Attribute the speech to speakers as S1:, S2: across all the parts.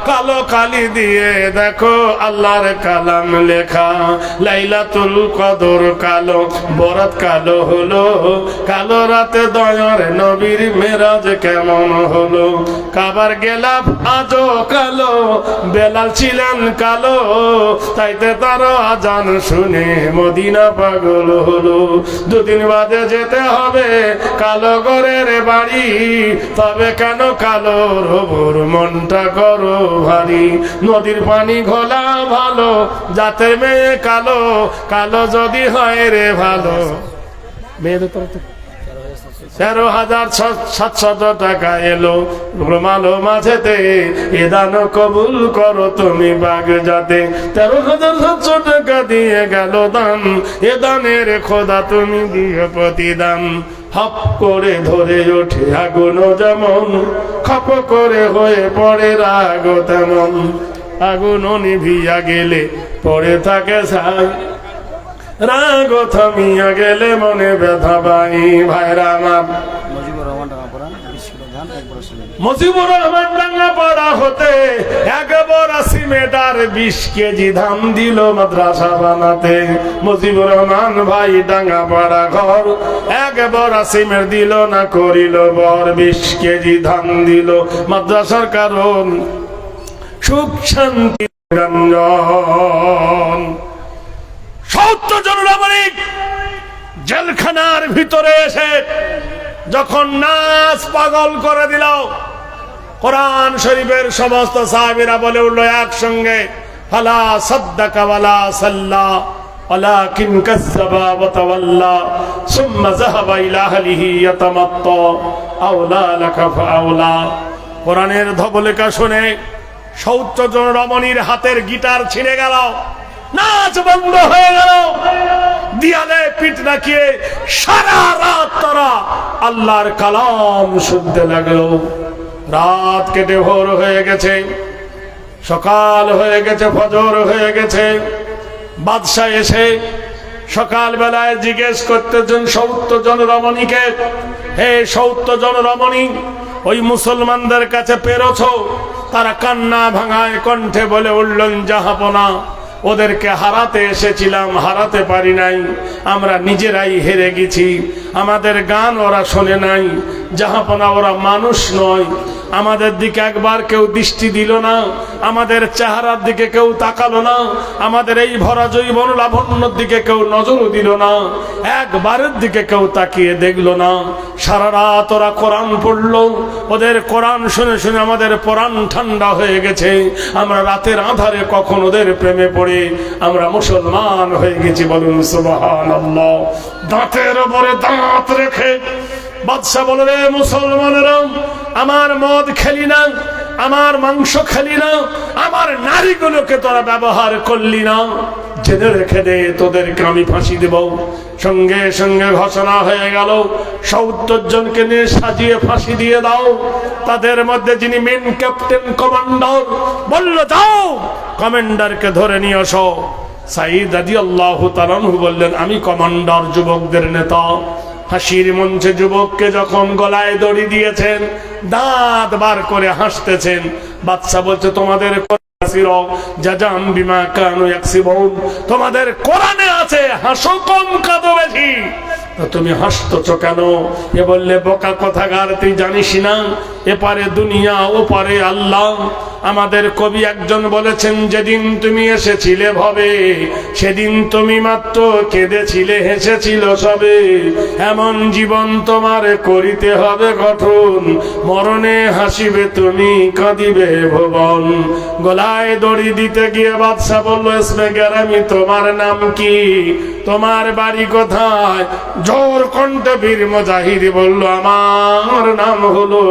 S1: কালো কালি দিয়ে দেখো আল্লাহর কালাম লেখা। লাইলাতুল কদর কালো, বরাত কালো হলো, কালো রাতে দয়ার নবীর মেরাজ কেমন হলো। কাবার গেলাফ আজও কালো, বেলাল ছিলেন কালো, তাইতে তার আজান শুনে মদিনা পাগল হলো। দুদিন বাদে যেতে হবে কালো ঘরের বাড়ি, তবে কেন কালো রবুর মনটা করো ভারী। নদীর পানি ঘোলা ভালো, জাতের মেয়ে কালো, কালো যদি হয় রে ভালো। মেয়েদের তরফ থেকে 13,700 টাকা এলো রুমালো মাঝেতে, এ দান কবুল করো তুমি বাগ যাতে। 13,700 টাকা দিয়ে গেল দান, এ দানের খোদা তুমি দিয়ে প্রতিদান। হপ করে ধরে ওঠে আগুন যেমন, খপ করে হয়ে পড়ে রাগ তেমন। আগুন নিভিয়া গেলে পড়ে থাকে ছাই, রাগ থামিয়া গেলে মনে ব্যথা পাই। ভাইরা আমার, মুজিবুর রহমান ডাঙ্গাপাড়া হতে 81 মেটার 20 কেজি ধান দিল মাদ্রাসা বানাতে। মুজিবুর রহমান ভাই ডাঙ্গাপাড়া ঘর 81 মেট দিল না করিল বর, 20 কেজি ধান দিল মাদ্রাসার কারণ সুখ শান্তি রঞ্জন। 70 জন নাগরিক জেলখানার ভিতরে এসে যখন নাচ পাগল করে দিল, কোরআন শরীফের সমস্ত সাহাবীরা বলে উঠল একসঙ্গে, ফালা সাদ্দাকা ওয়ালা সাল্লা ওয়ালাকিন কাযযাবা ওয়া তাওয়াল্লা সুম্মা যাহাবা ইলা আহলিহি ইয়াতামাত্তা আওলা লাকা ফাআওলা। কোরআনের ধবলেখা শুনে 70 জন রমণীর হাতের গিটার ছিঁড়ে গেল, নাচ বন্ধ হয়ে গেল, দিয়ালে পিঠ রাখিয়ে সারা রাত তারা আল্লাহর কালাম শুনতে লাগলো। রাত কেটে ভোর হয়ে গেছে, সকাল হয়ে গেছে, ফজর হয়ে গেছে। বাদশাহ এসে সকাল বেলায় জিজ্ঞেস করতেছেন 70 জন রমণীকে, হে 70 জন রমণী, ওই মুসলমানদের কাছে পেরেছ? তারা কান্না ভাঙায় কণ্ঠে বলে উঠলেন, জাহাপনা, ওদেরকে হারাতে এসেছিলাম, হারাতে পারি নাই, আমরা নিজেরাই হেরে গেছি। আমাদের গান ওরা শোনে নাই, জাহাপনা ওরা মানুষ নয়। আমাদের দিকে একবার কেউ দৃষ্টি দিল না, আমাদের চেহারার দিকে কেউ তাকালো না, আমাদের এই ভরা জৈবন লাবণ্যর দিকে কেউ নজরও দিল না, একবারের দিকে কেউ তাকিয়ে দেখলো না। সারা রাত ওরা কোরআন পড়লো, ওদের কোরআন শুনে শুনে আমাদের পরাণ ঠান্ডা হয়ে গেছে। আমরা রাতের আধারে কখন ওদের প্রেমে পড়ে আমরা মুসলমান হয়ে গেছি, বলুন সুবহানাল্লাহ। দাঁতের উপরে দাঁত রেখে বাদশা বলে, রে মুসলমানেরা, আমার মদ খেলি না, আমার মাংস খেলি না, আমার নারীগুলোকে তোরা ব্যবহার করলি না, জেনে রেখে দে, তোদেরকে আমি ফাঁসি দেব। সঙ্গে সঙ্গে ঘোষণা হয়ে গেল, 70 জনকে নিয়ে সাজিয়ে ফাঁসি দিয়ে দাও। তাদের মধ্যে যিনি মেন ক্যাপ্টেন কমান্ডার বলল, যাও কমান্ডারকে ধরে নিয়ে আসো। সাঈদ রাদিয়াল্লাহু তাআলা আনহু বললেন, আমি কমান্ডার, যুবকদের নেতা। হাসির মঞ্চে যুবককে যখন গলায় দড়ি দিয়েছেন, দাঁত বার করে হাসতেছেন। বাদশা বলছে, তোমাদের তোমাদের কোরআনে আছে হাসো কম কাঁদো বেশি, তুমি হাসতেছ কেন? এ বললে, বোকা কথাকার, তুই জানিস না এপারে দুনিয়া ওপারে আল্লাহ। আমাদের কবি একজন বলেছেন, যেদিন তুমি এসেছিলে ভবে, সেদিন তুমি মাত্র কেঁদেছিলে, হেসেছিল সবে। এমন জীবন তোমার করিতে হবে গঠন, মরণে হাসিবে তুমি, কাঁদিবে ভুবন। গলায় দড়ি দিতে গিয়ে বাদশা বলল, ইসমে গ্যারামি, তোমার নাম কি? তোমার বাড়ি কোথায়? জোর কণ্ঠে বীর মুজাহিদ বলল, আমার নাম হলো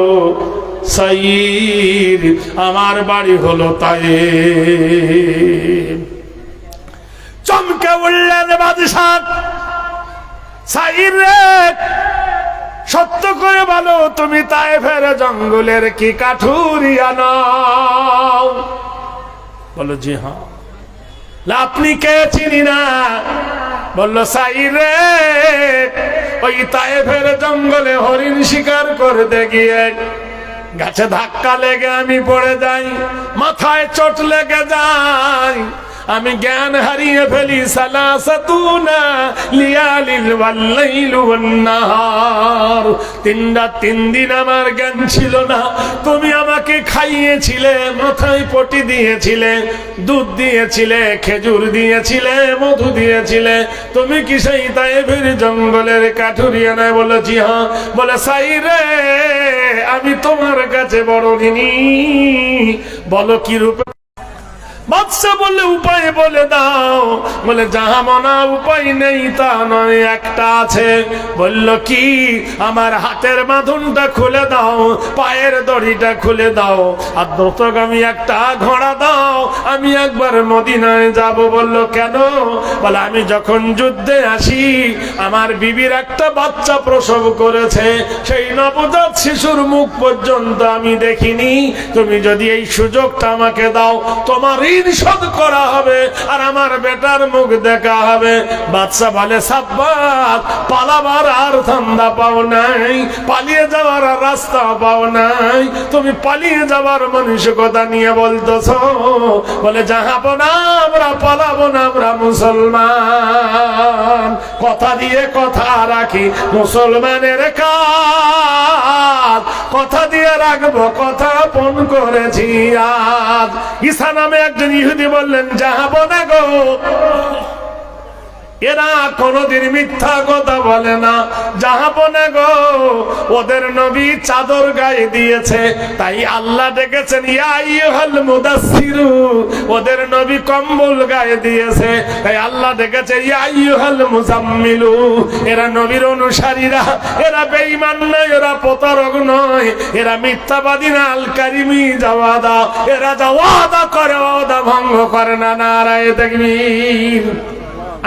S1: সাঈদ, আমার বাড়ি হলো তায়েব। চমকে উঠলেন বাদশা, সাঈদ রে, সত্য করে বলো, তুমি তায়েফের জঙ্গলের কি কাঠুরিয়া নাও? বলো, জি হ্যাঁ। আপনি কে? চিনি না। বললো, সাঈদ রে, ওই তায়েফের জঙ্গলে হরিণ শিকার করতে গিয়ে গাছে ধাক্কা লেগে আমি পড়ে যাই, মাথায় চোট লেগে যায়, আমি জ্ঞান হারিয়ে ফেলি। সালাসাতুনা লিয়ালিল ওয়াল্লাইলু ওয়ান্নাহার, 3 রাত 3 দিন আমার জ্ঞান ছিল না। তুমি আমাকে খাইয়েছিলে, মাথায় পটি দিয়েছিলে, দুধ দিয়েছিলে, খেজুর দিয়েছিলে, মধু দিয়েছিলে। তুমি কি সেই তায়েফের জঙ্গলের কাঠুরিয়া নয়? বলেছি হ্যাঁ। বলে সাই রে, আমি তোমার কাছে বড় ঋণী। বলো কি রূপে? বাদশা বললে উপায় বলে দাও। বলে জাহামনা উপায় নেই তা নয়, একটা আছে। বলল কি? আমার হাতের বাঁধনটা খুলে দাও, পায়ের দড়িটা খুলে দাও, আর দ্রুতগামী একটা ঘোড়া দাও, আমি একবার মদিনায় যাব। বলল কেন? বলে আমি যখন যুদ্ধে আসি, আমার বিবির একটা বাচ্চা প্রসব করেছে, সেই নবজাত শিশুর মুখ পর্যন্ত আমি দেখিনি। তুমি যদি এই সুযোগটা আমাকে দাও, তোমার শোধ করা হবে আর আমার বেটার মুখ দেখা হবে। বাদশা বলে সাব্বাত, পালাবার আর ধান্দা পাও নাই, পালিয়ে যাওয়ার আর রাস্তা পাও নাই, তুমি পালিয়ে যাওয়ার মানসিকতা নিয়ে বলতেছ। বলে যাবো না, আমরা পালাবো না, আমরা মুসলমান। কথা দিয়ে কথা রাখি, মুসলমানের কাজ কথা দিয়ে রাখবো, কথা পণ করেছি আজ। ঈসা নামে একজন ইহুদি বললেন যাবো না গো। এরা কোনদিন মিথ্যা কথা বলে না, যাবো না গো। ওদের নবী চাদর গায়ে দিয়েছে, তাই আল্লাহ ডেকেছেন ইয়া আইয়ুহাল মুদাসসিরু। ওদের নবী কম্বল গায়ে দিয়েছে, তাই আল্লাহ ডেকেছে ইয়া আইয়ুহাল মুজাম্মিলু। এরা নবীর অনুসারীরা, এরা বেঈমান নয়, এরা প্রতারক নয়, এরা মিথ্যাবাদী না। আল কারিমি জাওয়াদা, এরা যা ওয়াদা করে ওয়াদা ভঙ্গ করে না। নারায়ে তাকবীর।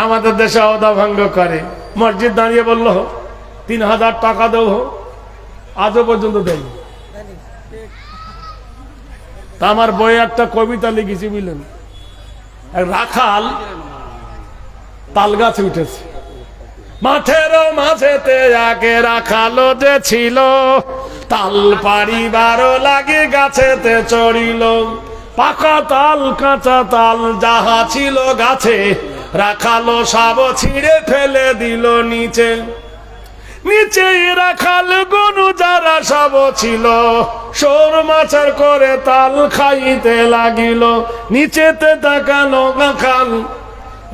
S1: আমাদের দেশে ওয়াদা ভঙ্গ করে। মসজিদ দাঁড়িয়ে বলল 3000 টাকা দেবো, আজও পর্যন্ত দেয়। তা আমার বইয়ে একটা কবিতা লিখেছি বুঝলেন, রাখাল তাল গাছে উঠেছে, মাঠের মাঝেতে আগে রাখালো যে ছিল, তাল পারিবারও লাগে গাছেতে চড়িল। পাকা তাল কাঁচা তাল যাহা ছিল গাছে, রাখালো সব ছিঁড়ে ফেলে দিল নিচে। নিচে রাখাল গনু যারা সব ছিল, সর মাচার করে তাল খাইতে লাগিল। নিচেতে তাকালো রাখাল,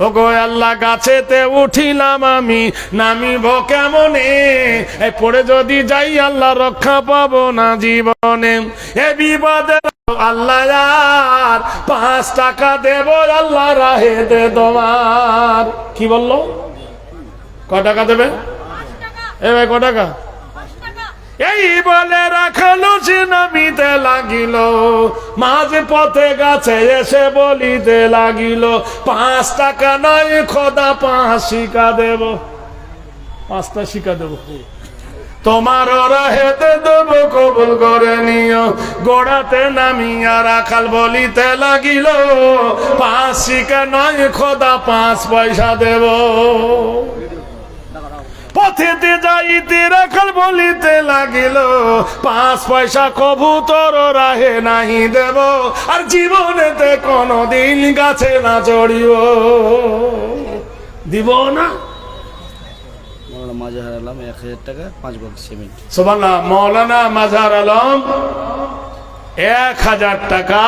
S1: ওগো আল্লাহ গাছেতে উঠিলাম আমি, নামিব কেমনে? পড়ে যদি যাই আল্লাহ রক্ষা পাবো না জীবনে। এ বিপদে আল্লাহ আর 5 টাকা দেব আল্লাহ রাহে দে তোমার। কি বললো? ক টাকা দেবে? এ ভাই ক টাকা? এই বলে রাখালো সে নামিতে লাগিল, মাঝ পথে গাছে এসে বলিতে লাগিল 5 টাকা নয় খোদা 5 শিকা দেব, 5টা শিকা দেব, তোমার রাহেতে দেব কবুল করে নিও। গোড়াতে নামিয়া রাখাল বলিতে লাগিল 5 শিকা নয় খোদা 5 পয়সা দেব। পথেতে যাইতে রাখাল বলিতে লাগিল 5 পয়সা কবুতর রাহে নাহি দেব, আর জীবনেতে কোনদিন গাছে না চড়িব। দিব না।
S2: মাজাহার আলম 1000 টাকা 5 বক্স সিমেন্ট।
S1: সুবহানাল্লাহ। মাওলানা মাজাহার আলম 1000 টাকা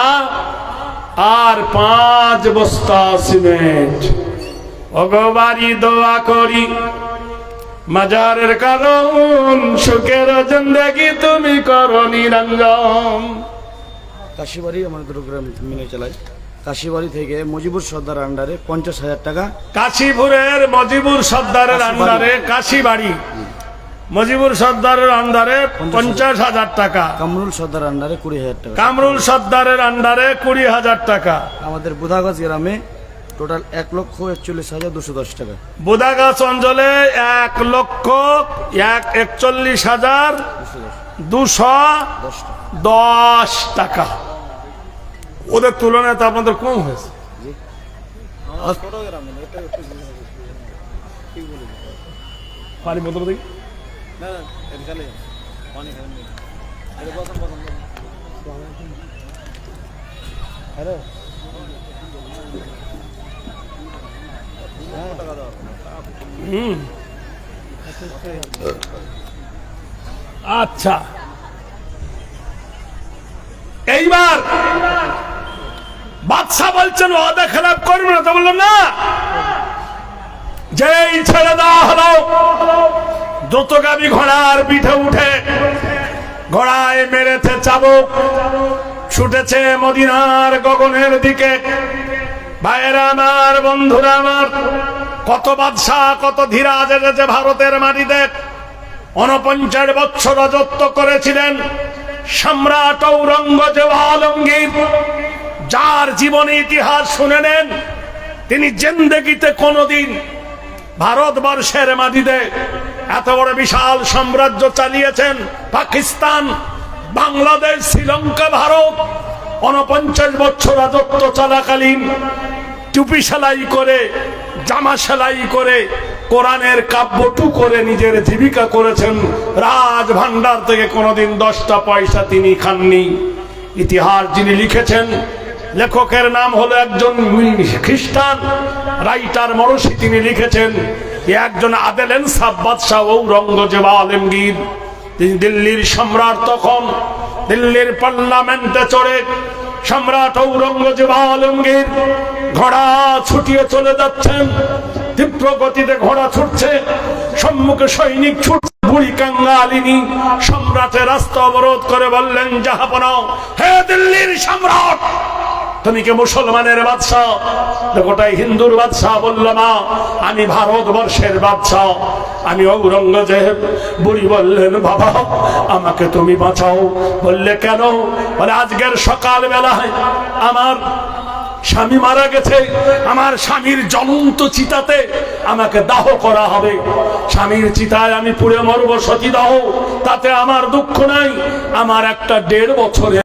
S1: আর 5 বস্তা সিমেন্ট। ওগোবারি দোয়া করি মাজারের কারণ সুখের জিন্দেগি তুমি করো নিরঞ্জন।
S2: কাশিবাড়ি আমাদের গ্রাম মিলে চালাই। কাশিবাড়ি থেকে মজিবুর সর্দার আন্ডারে 50,000 টাকা।
S1: কাশীপুরের মজিবুর সর্দারের আন্ডারে, কাশিবাড়ি মজিবুর সর্দারের আন্ডারে 50,000 টাকা।
S2: কামরুল সর্দার আন্ডারে 20,000 টাকা।
S1: কামরুল সর্দারের আন্ডারে 20,000 টাকা।
S2: আমাদের বুধাগাছ গ্রামে টোটাল 1,41,210 টাকা।
S1: বুধাগাছ অঞ্চলে 1,41,210 টাকা। ওদের তুলনায় তো আপনাদের কম হয়েছে। পানি বোতল দেখি। আচ্ছা, এইবার বাদশাহ বলছেন ওয়াদা খেলাপ করবে না, তো বললো না, যেই ছেড়ে দেওয়া হলো দ্রুতগামী ঘোড়ার পিঠে উঠে ঘোড়ায় মেরেছে চাবুক, ছুটেছে মদিনার গগনের দিকে। ভাইয়েরা আমার, বন্ধুরা আমার, কত বাদশাহ কত ধীরাজ এসেছে ভারতের মাটিতে। 49 বছর রাজত্ব করেছিলেন সম্রাট ঔরঙ্গজেব আলমগীর, যার জীবনী ইতিহাস শুনে নেন। তিনি জিন্দেগিতে কোনোদিন ভারতবর্ষের মাটিতে এত বড় বিশাল সাম্রাজ্য চালিয়েছেন। পাকিস্তান, বাংলাদেশ, শ্রীলঙ্কা, ভারত 49 বছর রাজত্ব চলাকালীন টুপি সেলাই করে, জামা সেলাই করে, কোরআনের কাব্যটু করে নিজের জীবিকা করেছেন। রাজ ভান্ডার থেকে কোনোদিন 10টা পয়সা তিনি খাননি। ইতিহাস যিনি লিখেছেন, লেখকের নাম হলো একজন খ্রিস্টান রাইটার মরসি। তিনি লিখেছেন একজন আদেল ইনসাফ বাদশাহ ঔরঙ্গজেব আলমগীর, তিনি দিল্লির সম্রাট। তখন দিল্লির পার্লামেন্টে চড়ে সম্রাট ঔরঙ্গজেব আলমগীর ঘোড়া ছুটিয়ে চলে যাচ্ছেন। তীব্র গতিতে ঘোড়া ছুটছে, সম্মুখে সৈনিক ছুটছে। বুড়ি কাঙ্গালিনী সম্রাটের রাস্তা অবরোধ করে বললেন, জাহাপনা, হে দিল্লির সম্রাট, তুমি কি মুসলমানের বাদশাহ? গোটাই হিন্দুর বাদশাহ। বলল, না, আমি ভারতবর্ষের বাদশাহ, আমি ঔরঙ্গজেব। বুড়ি বললেন, বাবা, আমাকে তুমি বাঁচাও। বললে, কেন? বলে, আজকের সকাল বেলায় আমার স্বামী মারা গেছে, আমার স্বামীর জ্বলন্ত চিতাতে আমাকে দাহ করা হবে। স্বামীর চিতায় আমি পুড়ে মরবো, সতীদাহ, তাতে আমার দুঃখ নাই। আমার একটা 1.5 বছরের